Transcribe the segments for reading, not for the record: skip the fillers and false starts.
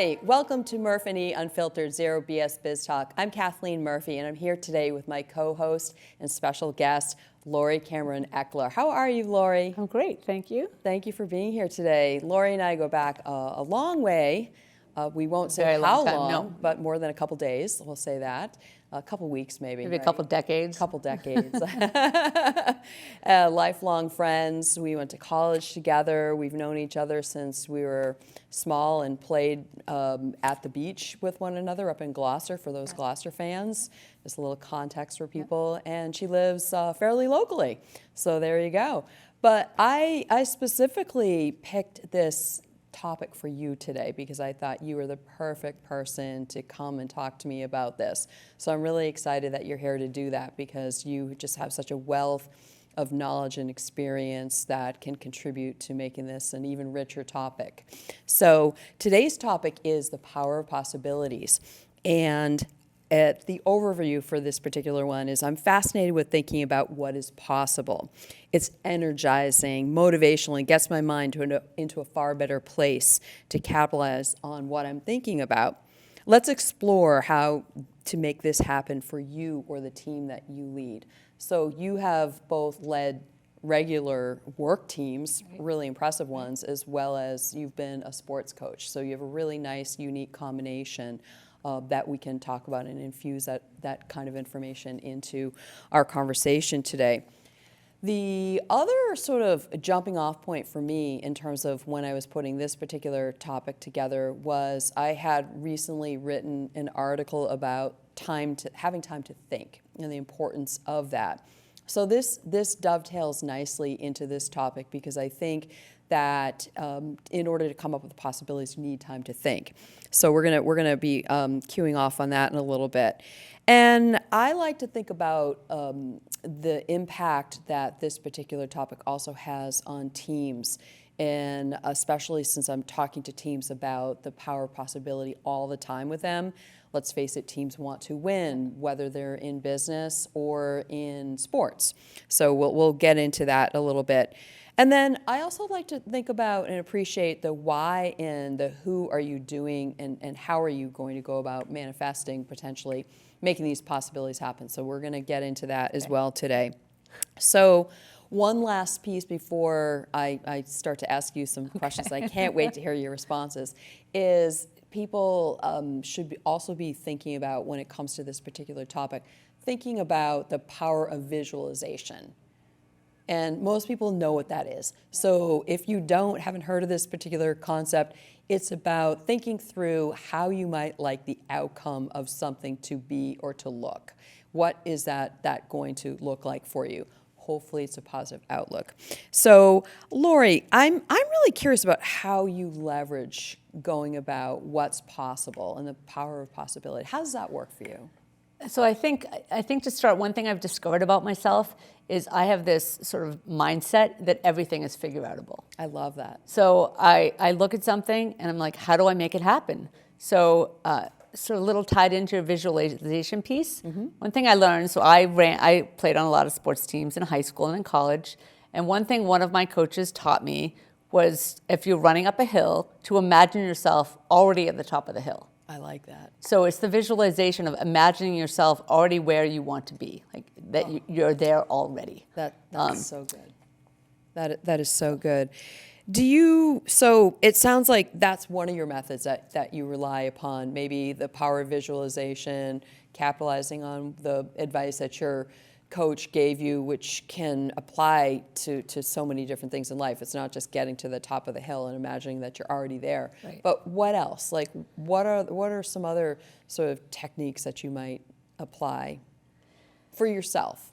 Hi, welcome to Murf+E Unfiltered Zero BS Biz Talk. I'm Kathleen Murphy, and I'm here today with my co-host and special guest, Lauree Cameron Eckler. How are you, Lauree? I'm great, thank you. Thank you for being here today. Lauree and I go back a long way. We won't say how long, but more than a couple days, we'll say that. A couple weeks maybe. Maybe right? A couple decades. Couple decades. Lifelong friends. We went to college together. We've known each other since we were small and played at the beach with one another up in Gloucester for those Gloucester fans. Just a little context for people. And she lives fairly locally. So there you go. But I specifically picked this topic for you today because I thought you were the perfect person to come and talk to me about this. So I'm really excited that you're here to do that because you just have such a wealth of knowledge and experience that can contribute to making this an even richer topic. So today's topic is the power of possibilities. And the overview for this particular one is I'm fascinated with thinking about what is possible. It's energizing, motivational, and gets my mind into a far better place to capitalize on what I'm thinking about. Let's explore how to make this happen for you or the team that you lead. So you have both led regular work teams, really impressive ones, as well as you've been a sports coach. So you have a really nice, unique combination that we can talk about and infuse that kind of information into our conversation today. The other sort of jumping off point for me in terms of when I was putting this particular topic together was I had recently written an article about having time to think and the importance of that. So this dovetails nicely into this topic because I think that in order to come up with possibilities, you need time to think. So we're gonna be queuing off on that in a little bit. And I like to think about the impact that this particular topic also has on teams, and especially since I'm talking to teams about the power of possibility all the time with them. Let's face it, teams want to win, whether they're in business or in sports. So we'll get into that a little bit. And then I also like to think about and appreciate the why and the who are you doing and how are you going to go about manifesting, potentially making these possibilities happen. So we're going to get into that as well today. So one last piece before I start to ask you some questions, I can't wait to hear your responses, is people should also be thinking about, when it comes to this particular topic, thinking about the power of visualization. And most people know what that is. So if you haven't heard of this particular concept, it's about thinking through how you might like the outcome of something to be or to look. What is that going to look like for you? Hopefully it's a positive outlook. So Lauree, I'm really curious about how you leverage going about what's possible and the power of possibility. How does that work for you? So I think to start, one thing I've discovered about myself is I have this sort of mindset that everything is figure-outable. I love that. So I look at something and I'm like, how do I make it happen? So sort of a little tied into your visualization piece. Mm-hmm. One thing I learned, so I played on a lot of sports teams in high school and in college. And one thing one of my coaches taught me was if you're running up a hill, to imagine yourself already at the top of the hill. I like that. So it's the visualization of imagining yourself already where you want to be, like that you're there already. That is so good. That is so good. So it sounds like that's one of your methods that you rely upon, maybe the power of visualization, capitalizing on the advice that your coach gave you, which can apply to so many different things in life. It's not just getting to the top of the hill and imagining that you're already there. Right. But what else? Like, what are some other sort of techniques that you might apply for yourself?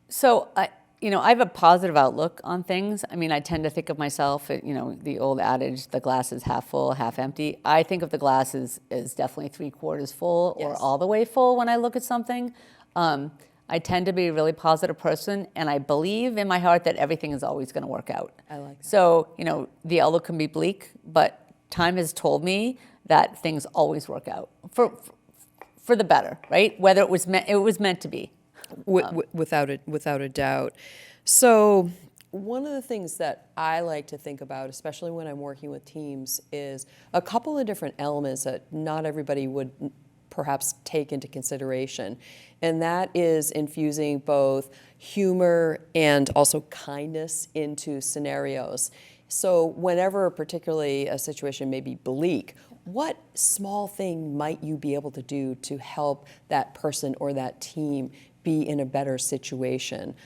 So I have a positive outlook on things. I mean, I tend to think of myself, the old adage, the glass is half full, half empty. I think of the glass as definitely 3/4 full or all the way full when I look at something. I tend to be a really positive person, and I believe in my heart that everything is always going to work out. I like that. So, the outlook can be bleak, but time has told me that things always work out for the better, right? Whether it was meant to be. Without a doubt. So one of the things that I like to think about, especially when I'm working with teams, is a couple of different elements that not everybody would perhaps take into consideration. And that is infusing both humor and also kindness into scenarios. So whenever particularly a situation may be bleak, what small thing might you be able to do to help that person or that team be in a better situation?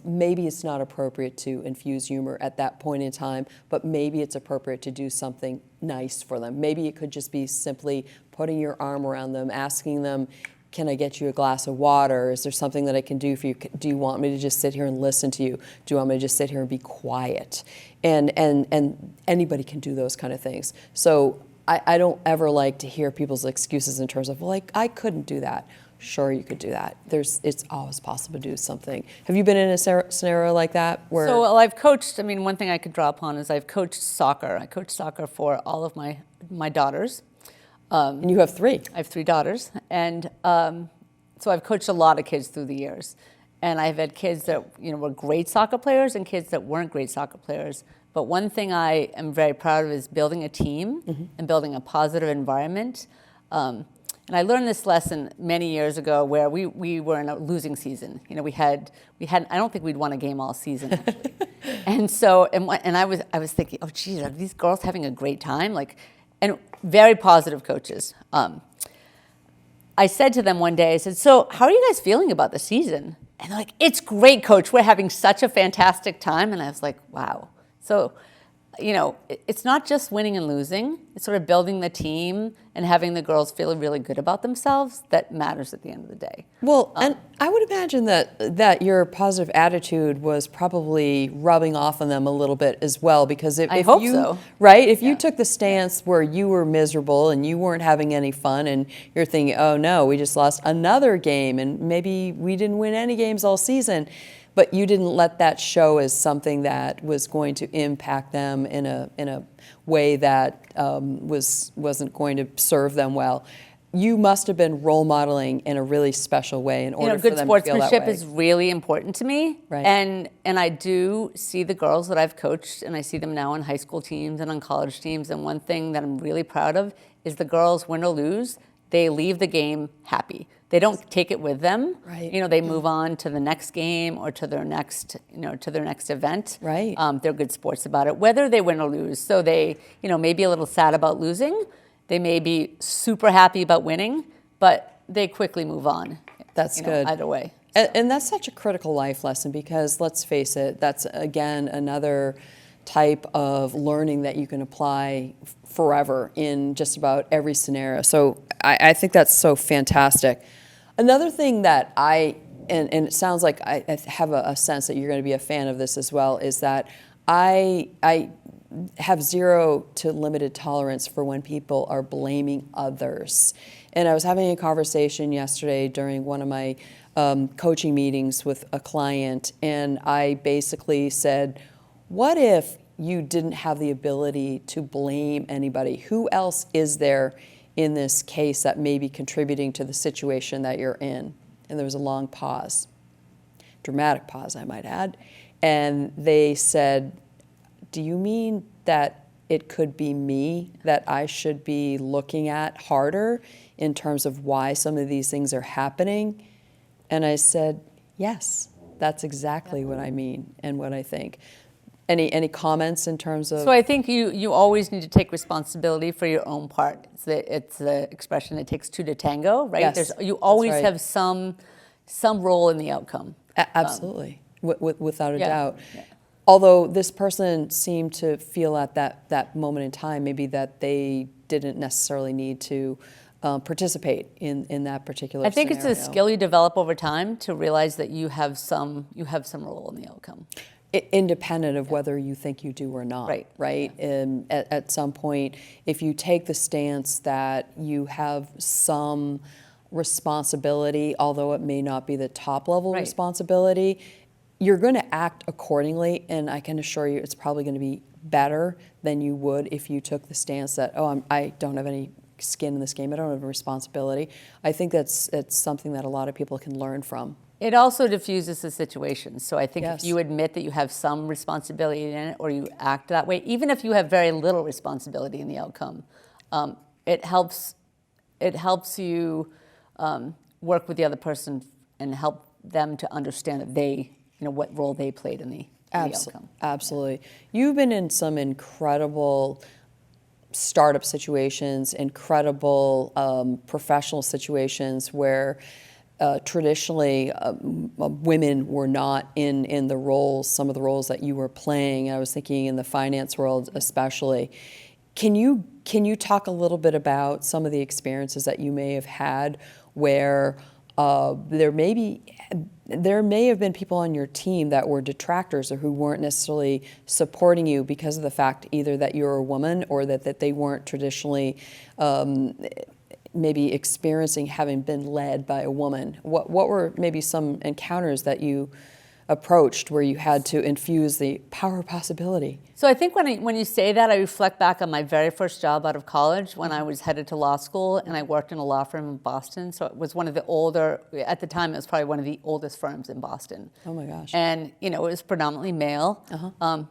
Maybe it's not appropriate to infuse humor at that point in time, but maybe it's appropriate to do something nice for them. Maybe it could just be simply putting your arm around them, asking them, can I get you a glass of water? Is there something that I can do for you? Do you want me to just sit here and listen to you? Do you want me to just sit here and be quiet? And anybody can do those kind of things. So I don't ever like to hear people's excuses in terms of, well, I couldn't do that. Sure, you could do that. It's always possible to do something. Have you been in a scenario like that? Where So well, I've coached, I mean, one thing I could draw upon is I've coached soccer. I coached soccer for all of my daughters. And you have 3. I have 3 daughters. And so I've coached a lot of kids through the years. And I've had kids that were great soccer players and kids that weren't great soccer players. But one thing I am very proud of is building a team and building a positive environment. And I learned this lesson many years ago where we were in a losing season. We had I don't think we'd won a game all season actually. And so and I was thinking, oh geez, are these girls having a great time? And very positive coaches. I said to them one day, I said, so how are you guys feeling about the season? And they're like, it's great, coach. We're having such a fantastic time. And I was like, wow. So, it's not just winning and losing. It's sort of building the team and having the girls feel really good about themselves that matters at the end of the day. Well, and I would imagine that your positive attitude was probably rubbing off on them a little bit as well, because if hope you, so. right, if you took the stance where you were miserable and you weren't having any fun and you're thinking, oh no, we just lost another game and maybe we didn't win any games all season, but you didn't let that show as something that was going to impact them in a way that wasn't going to serve them well. You must have been role modeling in a really special way in order for them to feel that way. Good sportsmanship is really important to me. Right. And I do see the girls that I've coached, and I see them now on high school teams and on college teams. And one thing that I'm really proud of is the girls, win or lose, they leave the game happy. They don't take it with them. Right. They move on to the next game or to their next, to their next event. Right. They're good sports about it, whether they win or lose. So they, may be a little sad about losing. They may be super happy about winning, but they quickly move on. That's good. Either way. And that's such a critical life lesson because, let's face it, that's, again, another type of learning that you can apply forever in just about every scenario. So I think that's so fantastic. Another thing that and it sounds like I have a sense that you're going to be a fan of this as well, is that I have zero to limited tolerance for when people are blaming others. And I was having a conversation yesterday during one of my coaching meetings with a client, and I basically said, what if you didn't have the ability to blame anybody? Who else is there in this case that may be contributing to the situation that you're in? And there was a long pause, dramatic pause, I might add. And they said, do you mean that it could be me that I should be looking at harder in terms of why some of these things are happening? And I said, yes, that's exactly what I mean and what I think. Any comments in terms of? So I think you always need to take responsibility for your own part. It's the expression, it takes 2 to tango, right? Yes, You always right. have some role in the outcome. Absolutely, without a doubt. Yeah. Although this person seemed to feel at that moment in time maybe that they didn't necessarily need to participate in that particular I think scenario. it's a skill you develop over time to realize that you have some role in the outcome. Independent of whether you think you do or not, right? And at some point, if you take the stance that you have some responsibility, although it may not be the top level responsibility, you're going to act accordingly, and I can assure you it's probably going to be better than you would if you took the stance that, I don't have any skin in this game, I don't have a responsibility. I think it's something that a lot of people can learn from. It also diffuses the situation. So I think Yes. if you admit that you have some responsibility in it, or you act that way, even if you have very little responsibility in the outcome, it helps. It helps you work with the other person and help them to understand that they, what role they played in the outcome. Absolutely. You've been in some incredible startup situations, incredible professional situations where traditionally women were not in the roles, some of the roles that you were playing. I was thinking in the finance world especially. Can you talk a little bit about some of the experiences that you may have had where there may have been people on your team that were detractors or who weren't necessarily supporting you because of the fact either that you're a woman or that they weren't traditionally maybe experiencing having been led by a woman? What were maybe some encounters that you approached where you had to infuse the power of possibility? So I think when you say that, I reflect back on my very first job out of college when I was headed to law school, and I worked in a law firm in Boston. So it was one of the older, at the time, it was probably one of the oldest firms in Boston. Oh my gosh. And, it was predominantly male.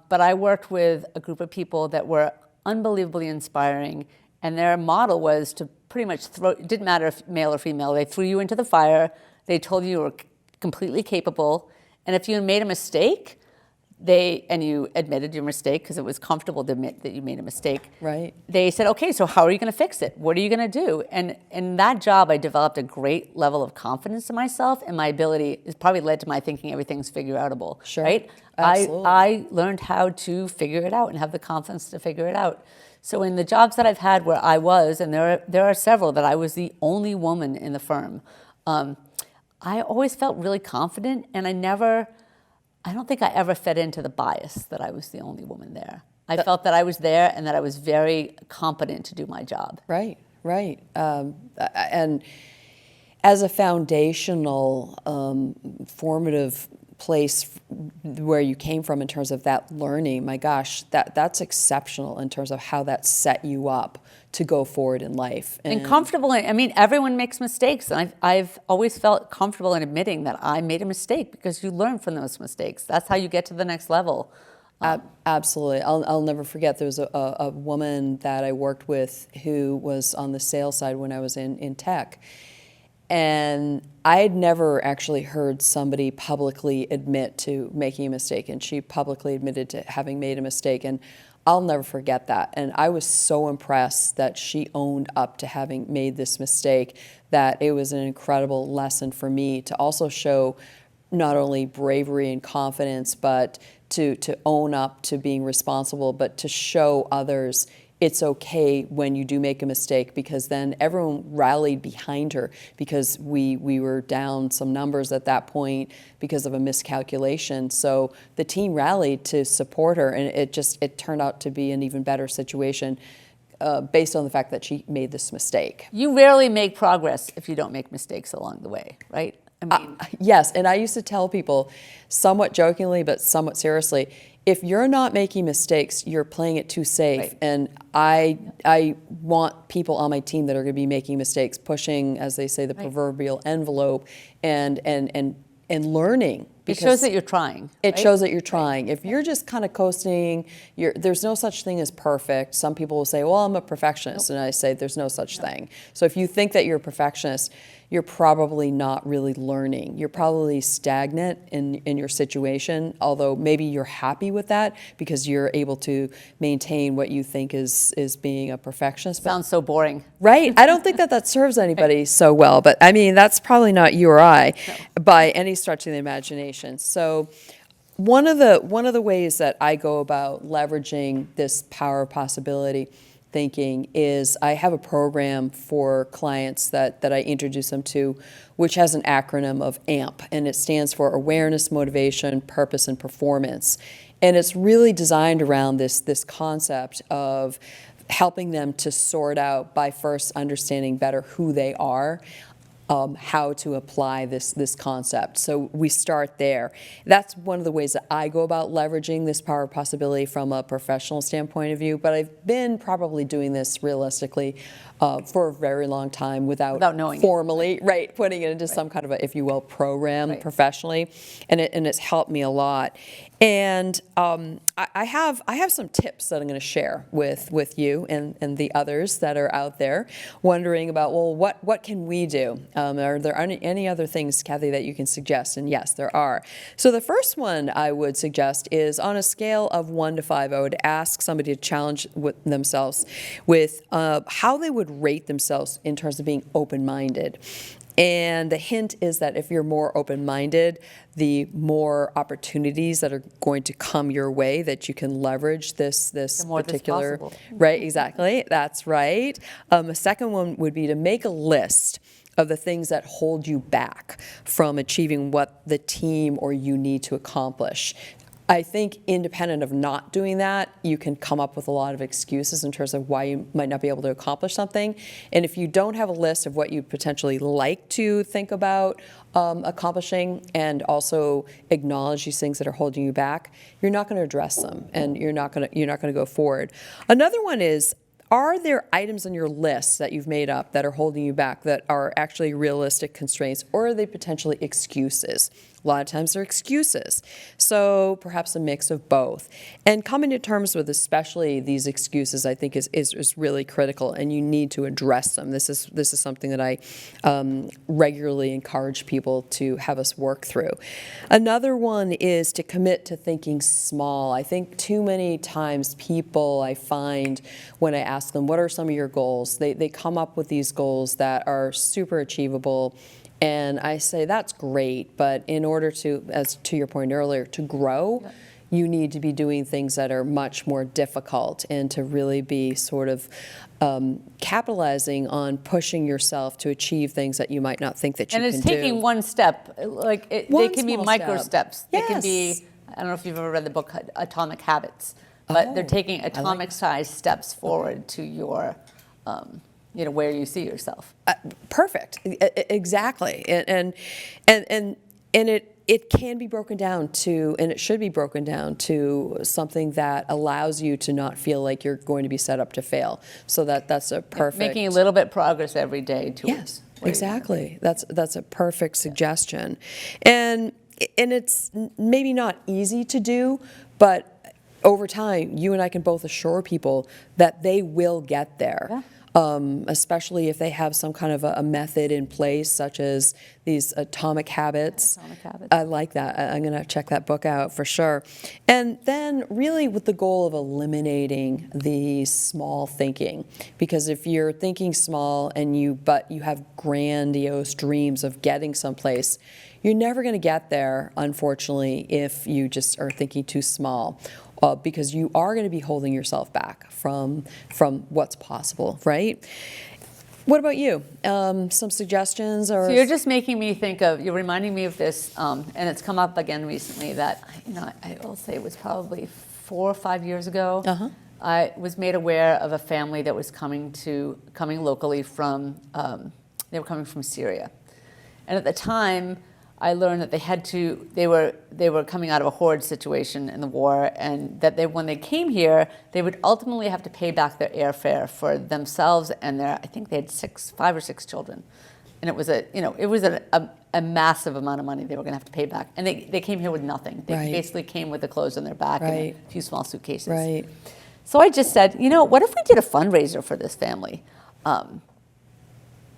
But I worked with a group of people that were unbelievably inspiring, and their model was to pretty much it didn't matter if male or female, they threw you into the fire, they told you were completely capable, and if you made a mistake, and you admitted your mistake because it was comfortable to admit that you made a mistake. Right. They said, okay, so how are you going to fix it? What are you going to do? And in that job, I developed a great level of confidence in myself, and my ability has probably led to my thinking everything's figure-outable. Sure. Right? Absolutely. I learned how to figure it out and have the confidence to figure it out. So in the jobs that I've had where I was, and there are several that I was the only woman in the firm, I always felt really confident, and I don't think I ever fed into the bias that I was the only woman there. I felt that I was there and that I was very competent to do my job. Right. And as a foundational, formative place where you came from in terms of that learning, my gosh, that's exceptional in terms of how that set you up to go forward in life. And comfortable, everyone makes mistakes. And I've always felt comfortable in admitting that I made a mistake because you learn from those mistakes. That's how you get to the next level. Absolutely. I'll never forget there was a woman that I worked with who was on the sales side when I was in tech. And I had never actually heard somebody publicly admit to making a mistake, and she publicly admitted to having made a mistake, and I'll never forget that. And I was so impressed that she owned up to having made this mistake, that it was an incredible lesson for me to also show not only bravery and confidence, but to own up to being responsible, but to show others it's okay when you do make a mistake, because then everyone rallied behind her because we were down some numbers at that point because of a miscalculation. So the team rallied to support her, and it turned out to be an even better situation based on the fact that she made this mistake. You rarely make progress if you don't make mistakes along the way, right? Yes, and I used to tell people, somewhat jokingly but somewhat seriously, if you're not making mistakes, you're playing it too safe. Right. And I want people on my team that are going to be making mistakes, pushing, as they say, the proverbial envelope, and learning. It shows that you're trying. It shows that you're trying. If you're just kind of coasting, there's no such thing as perfect. Some people will say, well, I'm a perfectionist. And I say, there's no such thing. So if you think that you're a perfectionist, you're probably not really learning. You're probably stagnant in your situation, although maybe you're happy with that because you're able to maintain what you think is being a perfectionist. Sounds so boring. Right. I don't think that serves anybody so well, but that's probably not you or I by any stretch of the imagination. So one of the ways that I go about leveraging this power of possibility thinking is I have a program for clients that I introduce them to, which has an acronym of AMP, and it stands for Awareness, Motivation, Purpose, and Performance. And it's really designed around this concept of helping them to sort out by first understanding better who they are, how to apply this concept. So we start there. That's one of the ways that I go about leveraging this power of possibility from a professional standpoint of view, but I've been probably doing this realistically for a very long time without knowing it. formally, right, putting it into some kind of a, if you will, program professionally, and it's helped me a lot. And I have some tips that I'm going to share with you and the others that are out there wondering about, well, what can we do? Are there any other things, Kathy, that you can suggest? And yes, there are. So the first one I would suggest is on a scale of 1 to 5, I would ask somebody to challenge themselves with how they would rate themselves in terms of being open-minded. And the hint is that if you're more open-minded, the more opportunities that are going to come your way that you can leverage this particular, right? Exactly, that's right. A second one would be to make a list of the things that hold you back from achieving what the team or you need to accomplish. I think independent of not doing that, you can come up with a lot of excuses in terms of why you might not be able to accomplish something. And if you don't have a list of what you'd potentially like to think about accomplishing and also acknowledge these things that are holding you back, you're not going to address them and you're not going to go forward. Another one is, are there items on your list that you've made up that are holding you back that are actually realistic constraints, or are they potentially excuses? A lot of times they're excuses. So perhaps a mix of both. And coming to terms with especially these excuses, I think is really critical, and you need to address them. This is something that I regularly encourage people to have us work through. Another one is to commit to thinking small. I think too many times people, I find when I ask them, what are some of your goals? They come up with these goals that are super achievable. And I say, that's great, but in order to, as to your point earlier, to grow, you need to be doing things that are much more difficult and to really be sort of capitalizing on pushing yourself to achieve things that you might not think that you can do. And it's taking one step. Like they can be micro steps. Yes. They can be, I don't know if you've ever read the book Atomic Habits, but they're taking atomic-sized steps forward to your where you see yourself. Perfect, exactly, and it can be broken down to, and it should be broken down to something that allows you to not feel like you're going to be set up to fail. So that's a perfect. Making a little bit progress every day. Yes, exactly. That's a perfect suggestion, and it's maybe not easy to do, but over time, you and I can both assure people that they will get there. Yeah. Especially if they have some kind of a method in place, such as these atomic habits. Atomic Habits. I like that. I'm going to check that book out for sure. And then really with the goal of eliminating the small thinking. Because if you're thinking small but you have grandiose dreams of getting someplace, you're never going to get there, unfortunately, if you just are thinking too small. Because you are going to be holding yourself back from what's possible, right? What about you? Some suggestions? Or So you're just making me think of, you're reminding me of this, and it's come up again recently that, I will say it was probably 4 or 5 years ago. I was made aware of a family that was coming locally from, they were coming from Syria. And at the time, I learned that they were coming out of a horde situation in the war, and that when they came here, they would ultimately have to pay back their airfare for themselves and I think they had 5 or 6 children. And it was a massive amount of money they were going to have to pay back. And they came here with nothing. They basically came with the clothes on their back and a few small suitcases. Right. So I just said, what if we did a fundraiser for this family?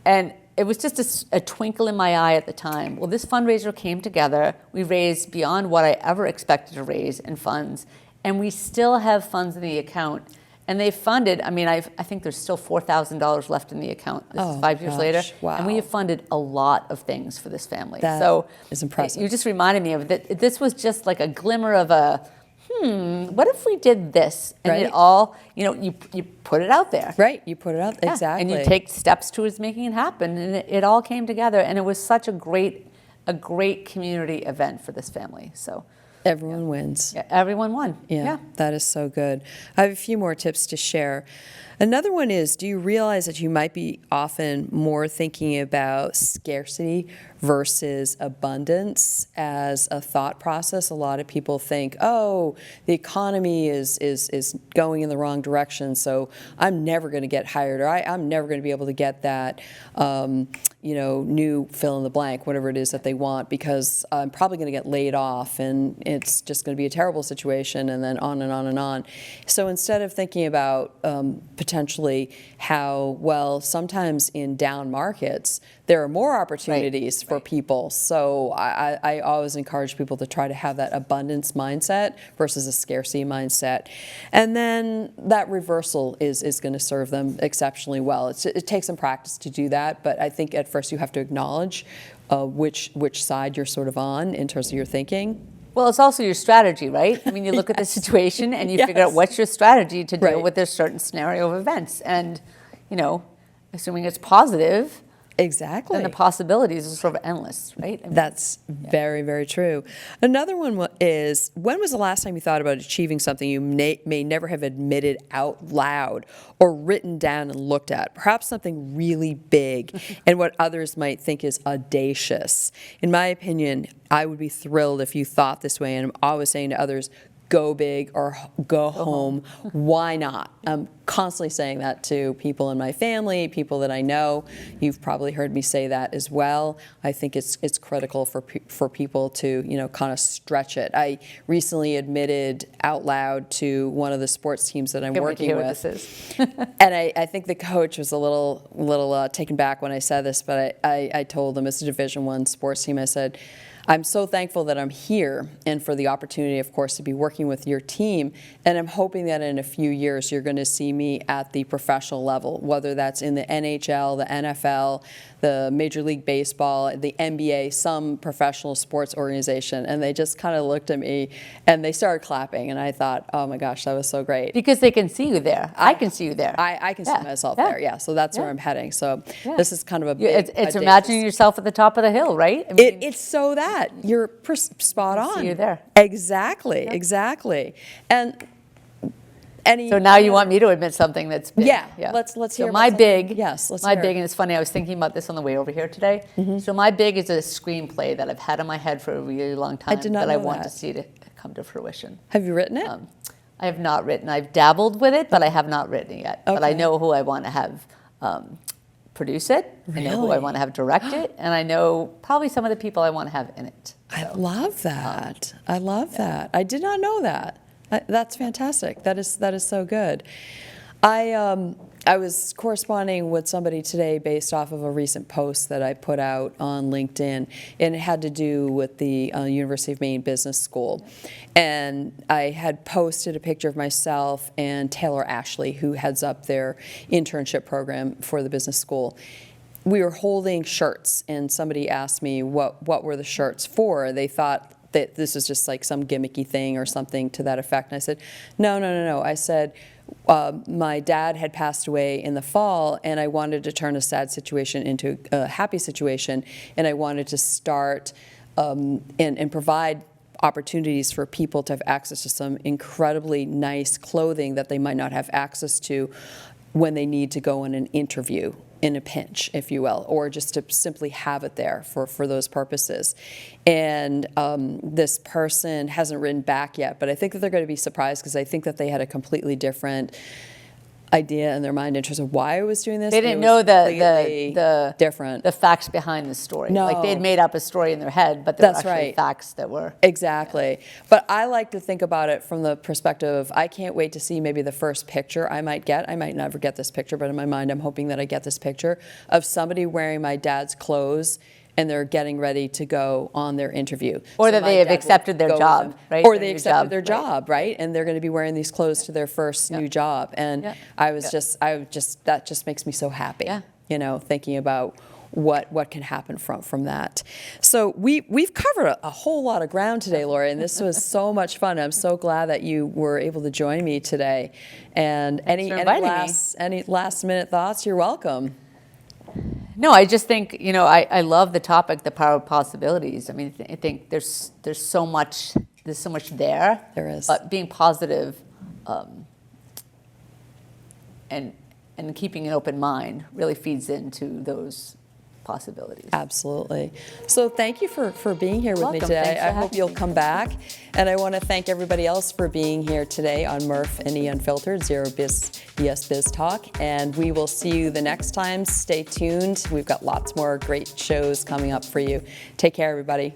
And it was just a twinkle in my eye at the time. Well, this fundraiser came together. We raised beyond what I ever expected to raise in funds. And we still have funds in the account. And they funded, I think there's still $4,000 left in the account. This is 5 years later. Wow. And we have funded a lot of things for this family. That is impressive. You just reminded me of that. This was just like a glimmer of what if we did this? And it all, you put it out there. Right, you put it out, Yeah. exactly. And you take steps towards making it happen. And it all came together. And it was such a great community event for this family. So everyone wins. Yeah, everyone won. Yeah, that is so good. I have a few more tips to share. Another one is, do you realize that you might be often more thinking about scarcity versus abundance as a thought process? A lot of people think, oh, the economy is going in the wrong direction, so I'm never going to get hired, or I'm never going to be able to get that new fill in the blank, whatever it is that they want, because I'm probably going to get laid off, and it's just going to be a terrible situation, and then on and on and on. So instead of thinking about potentially how, well, sometimes in down markets, there are more opportunities for people. So I always encourage people to try to have that abundance mindset versus a scarcity mindset. And then that reversal is going to serve them exceptionally well. It takes some practice to do that, but I think at first you have to acknowledge which side you're sort of on in terms of your thinking. Well, it's also your strategy, right? I mean, you look at the situation and you figure out what's your strategy to deal with this certain scenario of events. And, assuming it's positive, exactly, then the possibilities are sort of endless, right? I mean, that's very, very true. Another one is, when was the last time you thought about achieving something you may never have admitted out loud or written down and looked at? Perhaps something really big and what others might think is audacious. In my opinion, I would be thrilled if you thought this way, and I'm always saying to others, go big or go home. Why not? I'm constantly saying that to people in my family, people that I know. You've probably heard me say that as well. I think it's critical for people to kind of stretch it. I recently admitted out loud to one of the sports teams that I'm working with. What this is. And I think the coach was a little taken back when I said this, but I told them, it's a Division I sports team, I said, I'm so thankful that I'm here and for the opportunity, of course, to be working with your team. And I'm hoping that in a few years, you're going to see me at the professional level, whether that's in the NHL, the NFL, the Major League Baseball, the NBA, some professional sports organization. And they just kind of looked at me and they started clapping. And I thought, oh my gosh, that was so great. Because they can see you there. I can see you there. I can see myself there, yeah. So that's where I'm heading. So this is kind of a big... It's imagining yourself at the top of the hill, right? I mean, it's so that. You're spot on. See you there. Exactly, exactly. And so now you want me to admit something that's big. Yeah. Let's hear. So my big. Yes, let's my hear. big, and it's funny. I was thinking about this on the way over here today. So my big is a screenplay that I've had in my head for a really long time. I did not know that I want that. to see to come to fruition. Have you written it? I have not written. I've dabbled with it, but I have not written it yet. But I Okay. know who I want to have produce it. I know who I Really? want to have direct it, and I know probably some of the people I want to have in it. I love that. I love that. I did not know that. That's fantastic. That is so good. I was corresponding with somebody today based off of a recent post that I put out on LinkedIn, and it had to do with the University of Maine Business School. And I had posted a picture of myself and Taylor Ashley, who heads up their internship program for the business school. We were holding shirts, and somebody asked me what were the shirts for. They thought that this was just like some gimmicky thing or something to that effect. And I said, no. I said, my dad had passed away in the fall, and I wanted to turn a sad situation into a happy situation, and I wanted to start and provide opportunities for people to have access to some incredibly nice clothing that they might not have access to when they need to go on an interview in a pinch, if you will, or just to simply have it there for those purposes. And this person hasn't written back yet, but I think that they're going to be surprised, because I think that they had a completely different idea in their mind in terms of why I was doing this. They didn't know the different facts behind the story. No. Like they had made up a story in their head, but there were That's actually right. facts that were Exactly. But I like to think about it from the perspective of, I can't wait to see maybe the first picture I might get. I might never get this picture, but in my mind I'm hoping that I get this picture of somebody wearing my dad's clothes and they're getting ready to go on their interview. Or So that my they have dad will accepted their go with job, them. right? Or Their they new accepted job, their right. job, right? And they're going to be wearing these clothes to their first new job. And that just makes me so happy, thinking about what can happen from that. So we've covered a whole lot of ground today, Lauree, and this was so much fun. I'm so glad that you were able to join me today. And any last minute thoughts? You're welcome. No, I just think, I love the topic, the power of possibilities. I mean, I think there's so much there. There is. But being positive and and keeping an open mind really feeds into those possibilities. Absolutely. So thank you for being here with me Welcome. today. Thanks for I hope having you'll me. come back. And I want to thank everybody else for being here today on Murf+E Unfiltered, Zero BS Biz Talk. And we will see you the next time. Stay tuned. We've got lots more great shows coming up for you. Take care, everybody.